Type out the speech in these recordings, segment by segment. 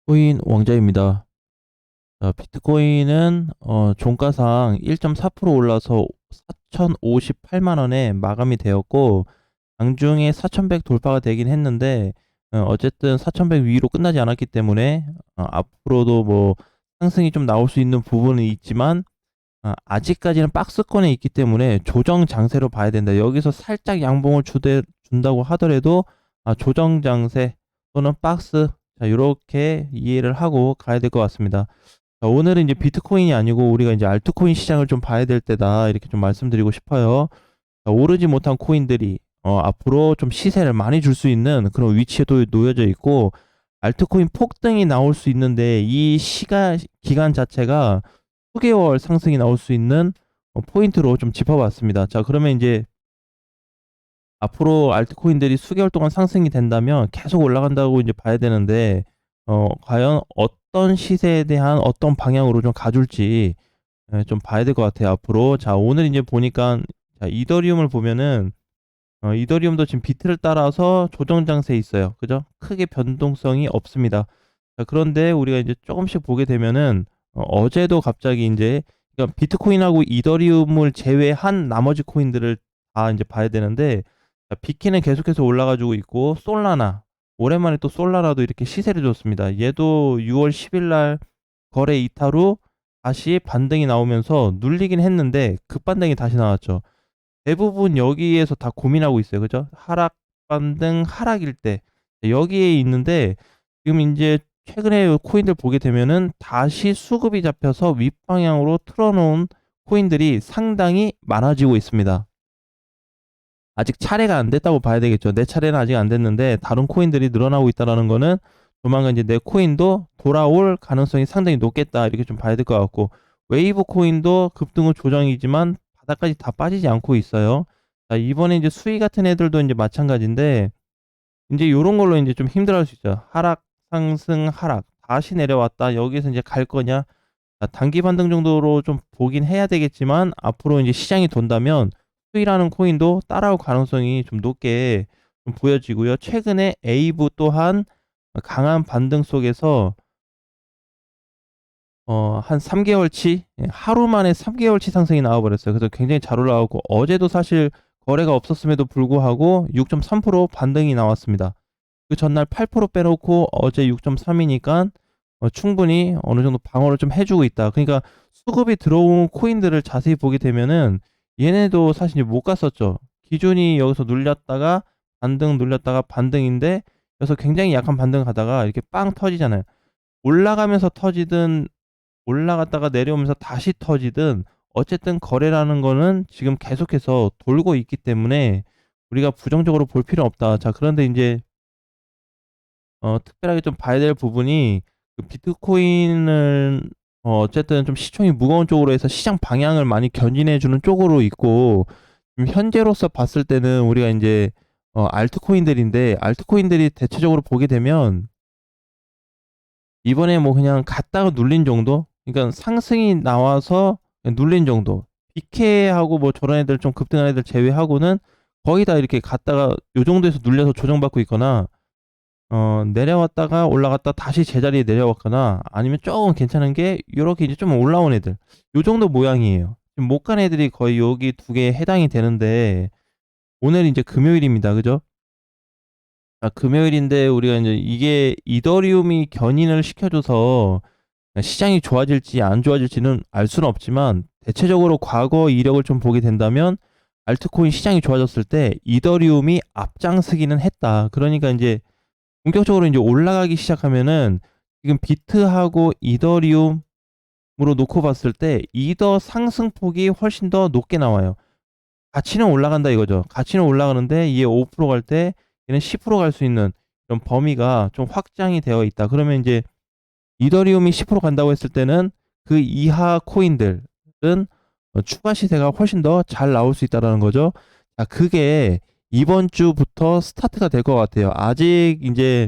비트코인 왕자입니다. 자, 비트코인은 종가상 1.4% 올라서 4,058만 원에 마감이 되었고, 장중에 4,100 돌파가 되긴 했는데, 어쨌든 4,100 위로 끝나지 않았기 때문에 앞으로도 뭐 상승이 좀 나올 수 있는 부분은 있지만, 아직까지는 박스권에 있기 때문에 조정 장세로 봐야 된다. 여기서 살짝 양봉을 준다고 하더라도 조정 장세 또는 박스, 자, 요렇게 이해를 하고 가야 될 것 같습니다. 자, 오늘은 이제 비트코인이 아니고 우리가 이제 알트코인 시장을 좀 봐야 될 때다, 이렇게 좀 말씀드리고 싶어요. 자, 오르지 못한 코인들이 앞으로 좀 시세를 많이 줄 수 있는 그런 위치에도 놓여져 있고, 알트코인 폭등이 나올 수 있는데 이 기간 자체가 수개월 상승이 나올 수 있는 포인트로 좀 짚어봤습니다. 자, 그러면 이제 앞으로 알트코인들이 수개월 동안 상승이 된다면 계속 올라간다고 이제 봐야 되는데, 과연 어떤 시세에 대한 어떤 방향으로 좀 가줄지 좀 봐야 될 것 같아요, 앞으로. 자, 오늘 이제 보니까, 자, 이더리움을 보면은, 이더리움도 지금 비트를 따라서 조정 장세에 있어요. 그죠? 크게 변동성이 없습니다. 자, 그런데 우리가 이제 조금씩 보게 되면은, 어제도 갑자기 이제, 그러니까 비트코인하고 이더리움을 제외한 나머지 코인들을 다 이제 봐야 되는데, 자, 비키는 계속해서 올라가지고 있고, 솔라나, 오랜만에 또 솔라나도 이렇게 시세를 줬습니다. 얘도 6월 10일 날 거래 이탈 후 다시 반등이 나오면서 눌리긴 했는데 급반등이 다시 나왔죠. 대부분 여기에서 다 고민하고 있어요. 그죠? 하락 반등 하락일 때 여기에 있는데, 지금 이제 최근에 코인들 보게 되면은 다시 수급이 잡혀서 윗방향으로 틀어놓은 코인들이 상당히 많아지고 있습니다. 아직 차례가 안 됐다고 봐야 되겠죠. 내 차례는 아직 안 됐는데 다른 코인들이 늘어나고 있다라는 거는 조만간 이제 내 코인도 돌아올 가능성이 상당히 높겠다, 이렇게 좀 봐야 될 것 같고, 웨이브 코인도 급등 후 조정이지만 바닥까지 다 빠지지 않고 있어요. 자, 이번에 이제 수위 같은 애들도 이제 마찬가지인데, 이제 요런 걸로 이제 좀 힘들어할 수 있죠. 하락, 상승, 하락, 다시 내려왔다. 여기서 이제 갈 거냐? 자, 단기 반등 정도로 좀 보긴 해야 되겠지만, 앞으로 이제 시장이 돈다면 수위라는 코인도 따라올 가능성이 좀 높게 좀 보여지고요. 최근에 에이브 또한 강한 반등 속에서 한 3개월치, 하루 만에 3개월치 상승이 나와버렸어요. 그래서 굉장히 잘 올라가고, 어제도 사실 거래가 없었음에도 불구하고 6.3% 반등이 나왔습니다. 그 전날 8% 빼놓고 어제 6.3이니까 충분히 어느 정도 방어를 좀 해주고 있다. 그러니까 수급이 들어온 코인들을 자세히 보게 되면은 얘네도 사실 못 갔었죠. 기준이 여기서 눌렸다가 반등, 눌렸다가 반등인데, 그래서 굉장히 약한 반등 가다가 이렇게 빵 터지잖아요. 올라가면서 터지든 올라갔다가 내려오면서 다시 터지든 어쨌든 거래라는 거는 지금 계속해서 돌고 있기 때문에 우리가 부정적으로 볼 필요 없다. 자, 그런데 이제 특별하게 좀 봐야 될 부분이, 그 비트코인은 어쨌든 좀 시총이 무거운 쪽으로 해서 시장 방향을 많이 견인해 주는 쪽으로 있고, 지금 현재로서 봤을 때는 우리가 이제 알트코인들인데, 알트코인들이 대체적으로 보게 되면 이번에 뭐 그냥 갔다가 눌린 정도? 그러니까 상승이 나와서 그냥 눌린 정도. BK하고 뭐 저런 애들 좀 급등한 애들 제외하고는 거의 다 이렇게 갔다가 요 정도에서 눌려서 조정받고 있거나, 내려왔다가 올라갔다 다시 제자리에 내려왔거나, 아니면 조금 괜찮은 게 요렇게 이제 좀 올라온 애들, 요 정도 모양이에요. 지금 못 간 애들이 거의 여기 두 개에 해당이 되는데, 오늘 이제 금요일입니다. 그죠? 금요일인데 우리가 이제 이게 이더리움이 견인을 시켜줘서 시장이 좋아질지 안 좋아질지는 알 수는 없지만, 대체적으로 과거 이력을 좀 보게 된다면 알트코인 시장이 좋아졌을 때 이더리움이 앞장서기는 했다. 그러니까 이제 본격적으로 이제 올라가기 시작하면은, 지금 비트하고 이더리움으로 놓고 봤을 때 이더 상승폭이 훨씬 더 높게 나와요. 가치는 올라간다 이거죠. 가치는 올라가는데 얘 5% 갈 때 얘는 10%갈 수 있는 이런 범위가 좀 확장이 되어 있다. 그러면 이제 이더리움이 10% 간다고 했을 때는 그 이하 코인들은 추가 시세가 훨씬 더 잘 나올 수 있다라는 거죠. 자, 그게 이번 주부터 스타트가 될 것 같아요. 아직 이제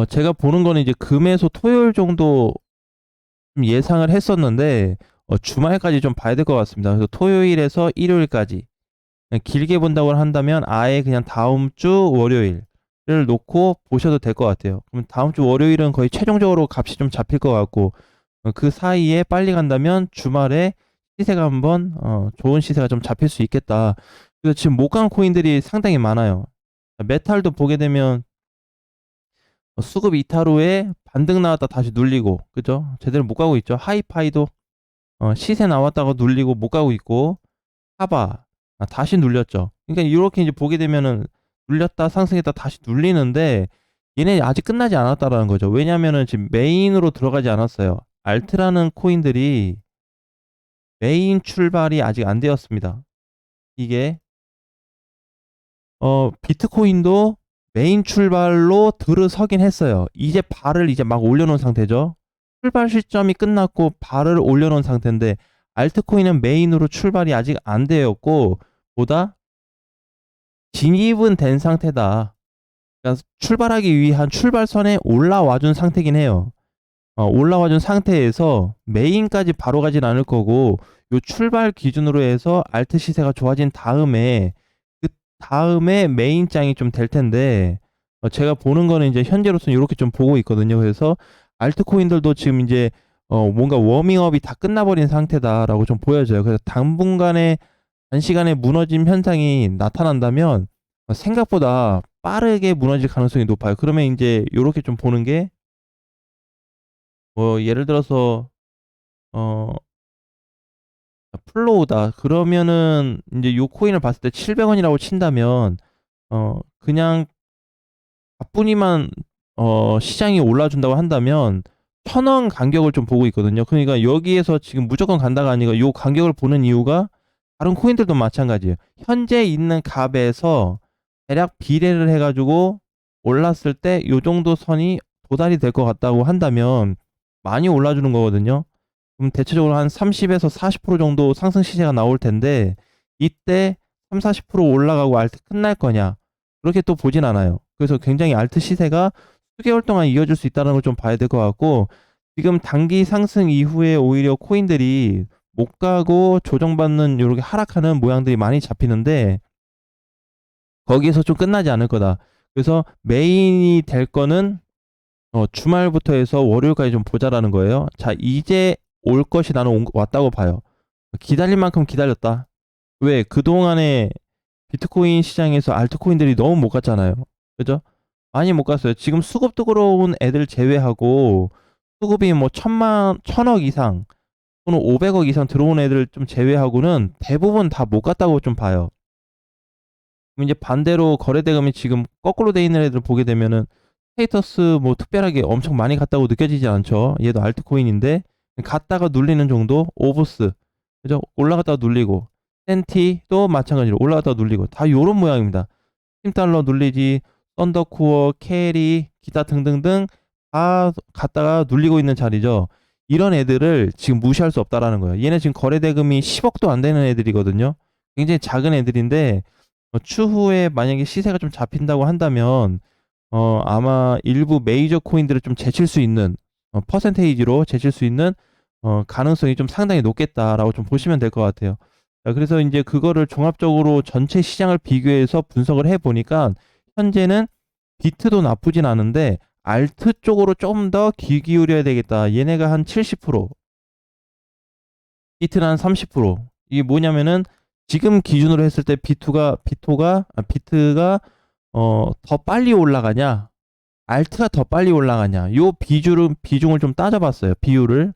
제가 보는 거는 이제 금에서 토요일 정도 좀 예상을 했었는데, 주말까지 좀 봐야 될 것 같습니다. 그래서 토요일에서 일요일까지, 길게 본다고 한다면 아예 그냥 다음 주 월요일, 놓고 보셔도 될 것 같아요. 그럼 다음 주 월요일은 거의 최종적으로 값이 좀 잡힐 것 같고, 그 사이에 빨리 간다면 주말에 시세가 한번 좋은 시세가 좀 잡힐 수 있겠다. 그래서 지금 못 간 코인들이 상당히 많아요. 메탈도 보게 되면 수급 이탈 후에 반등 나왔다 다시 눌리고, 그죠? 제대로 못 가고 있죠. 하이파이도 시세 나왔다가 눌리고 못 가고 있고, 하바 다시 눌렸죠. 그러니까 이렇게 이제 보게 되면은 눌렸다 상승했다 다시 눌리는데, 얘네 아직 끝나지 않았다라는 거죠. 왜냐면은 지금 메인으로 들어가지 않았어요. 알트라는 코인들이 메인 출발이 아직 안 되었습니다. 이게 비트코인도 메인 출발로 들어서긴 했어요. 이제 발을 이제 막 올려놓은 상태죠. 출발 시점이 끝났고 발을 올려놓은 상태인데, 알트코인은 메인으로 출발이 아직 안 되었고, 보다 진입은 된 상태다. 그러니까 출발하기 위한 출발선에 올라와준 상태긴 해요. 올라와준 상태에서 메인까지 바로 가진 않을 거고, 요 출발 기준으로 해서 알트 시세가 좋아진 다음에, 그 다음에 메인장이 좀 될 텐데, 제가 보는 거는 이제 현재로서는 이렇게 좀 보고 있거든요. 그래서 알트코인들도 지금 이제 뭔가 워밍업이 다 끝나버린 상태다라고 좀 보여져요. 그래서 당분간에 단시간에 무너짐 현상이 나타난다면 생각보다 빠르게 무너질 가능성이 높아요. 그러면 이제 이렇게 좀 보는 게, 예를 들어서 어 플로우다 그러면은 이제 요 코인을 봤을 때 700원이라고 친다면, 그냥 가뿐히만 시장이 올라준다고 한다면 1000원 간격을 좀 보고 있거든요. 그러니까 여기에서 지금 무조건 간다가 아니고 요 간격을 보는 이유가, 다른 코인들도 마찬가지예요. 현재 있는 값에서 대략 비례를 해가지고 올랐을 때 요 정도 선이 도달이 될 것 같다고 한다면 많이 올라주는 거거든요. 그럼 대체적으로 한 30에서 40% 정도 상승 시세가 나올 텐데, 이때 3, 40% 올라가고 알트 끝날 거냐? 그렇게 또 보진 않아요. 그래서 굉장히 알트 시세가 수개월 동안 이어질 수 있다는 걸 좀 봐야 될 것 같고, 지금 단기 상승 이후에 오히려 코인들이 못 가고 조정받는 요렇게 하락하는 모양들이 많이 잡히는데, 거기에서 좀 끝나지 않을 거다. 그래서 메인이 될 거는 주말부터 해서 월요일까지 좀 보자라는 거예요. 자, 이제 올 것이 나는 왔다고 봐요. 기다릴 만큼 기다렸다. 왜? 그동안에 비트코인 시장에서 알트코인들이 너무 못 갔잖아요. 그죠? 많이 못 갔어요. 지금 수급 들어온 애들 제외하고, 수급이 뭐 1000억 이상 또는 500억 이상 들어온 애들 좀 제외하고는 대부분 다 못 갔다고 좀 봐요. 그럼 이제 반대로 거래대금이 지금 거꾸로 돼 있는 애들 보게 되면은, 스테이터스 뭐 특별하게 엄청 많이 갔다고 느껴지지 않죠. 얘도 알트코인인데 갔다가 눌리는 정도. 오브스, 그죠? 올라갔다가 눌리고, 센티도 마찬가지로 올라갔다가 눌리고, 다 요런 모양입니다. 팀달러 눌리지, 썬더코어, 캐리, 기타 등등등 다 갔다가 눌리고 있는 자리죠. 이런 애들을 지금 무시할 수 없다라는 거예요. 얘네 지금 거래대금이 10억도 안 되는 애들이거든요. 굉장히 작은 애들인데, 추후에 만약에 시세가 좀 잡힌다고 한다면 아마 일부 메이저 코인들을 좀 제칠 수 있는, 퍼센테이지로 제칠 수 있는 가능성이 좀 상당히 높겠다라고 좀 보시면 될 것 같아요. 자, 그래서 이제 그거를 종합적으로 전체 시장을 비교해서 분석을 해 보니까, 현재는 비트도 나쁘진 않은데 알트 쪽으로 좀 더 귀 기울여야 되겠다. 얘네가 한 70%, 비트는 한 30%. 이게 뭐냐면은, 지금 기준으로 했을 때 비트가 더 빨리 올라가냐, 알트가 더 빨리 올라가냐, 요 비중을 좀 따져봤어요. 비율을.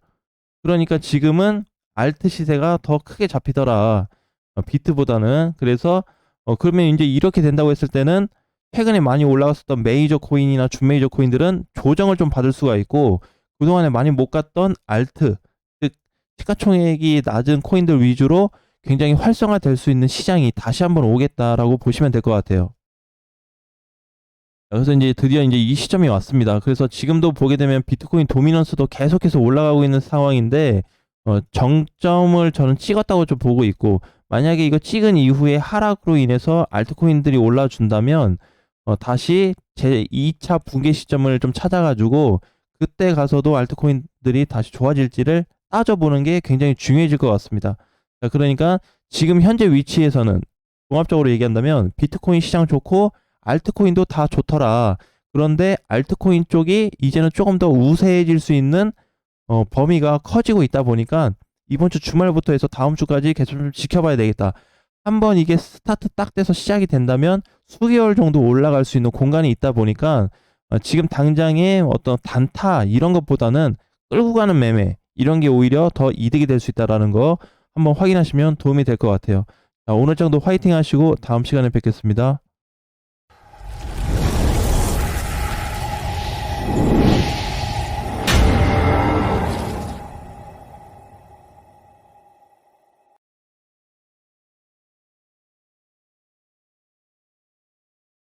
그러니까 지금은 알트 시세가 더 크게 잡히더라, 비트보다는. 그래서 그러면 이제 이렇게 된다고 했을 때는, 최근에 많이 올라갔었던 메이저 코인이나 준메이저 코인들은 조정을 좀 받을 수가 있고, 그동안에 많이 못 갔던 알트, 즉 시가총액이 낮은 코인들 위주로 굉장히 활성화될 수 있는 시장이 다시 한번 오겠다라고 보시면 될 것 같아요. 그래서 이제 드디어 이제 이 시점이 왔습니다. 그래서 지금도 보게 되면 비트코인 도미넌스도 계속해서 올라가고 있는 상황인데, 정점을 저는 찍었다고 좀 보고 있고, 만약에 이거 찍은 이후에 하락으로 인해서 알트코인들이 올라준다면 다시 제 2차 붕괴 시점을 좀 찾아가지고, 그때 가서도 알트코인들이 다시 좋아질지를 따져보는 게 굉장히 중요해질 것 같습니다. 자, 그러니까 지금 현재 위치에서는 종합적으로 얘기한다면 비트코인 시장 좋고 알트코인도 다 좋더라. 그런데 알트코인 쪽이 이제는 조금 더 우세해질 수 있는 범위가 커지고 있다 보니까 이번 주 주말부터 해서 다음 주까지 계속 좀 지켜봐야 되겠다. 한번 이게 스타트 딱 돼서 시작이 된다면 수개월 정도 올라갈 수 있는 공간이 있다 보니까 지금 당장의 어떤 단타 이런 것보다는 끌고 가는 매매 이런 게 오히려 더 이득이 될 수 있다라는 거 한번 확인하시면 도움이 될 것 같아요. 자, 오늘 정도 화이팅 하시고 다음 시간에 뵙겠습니다.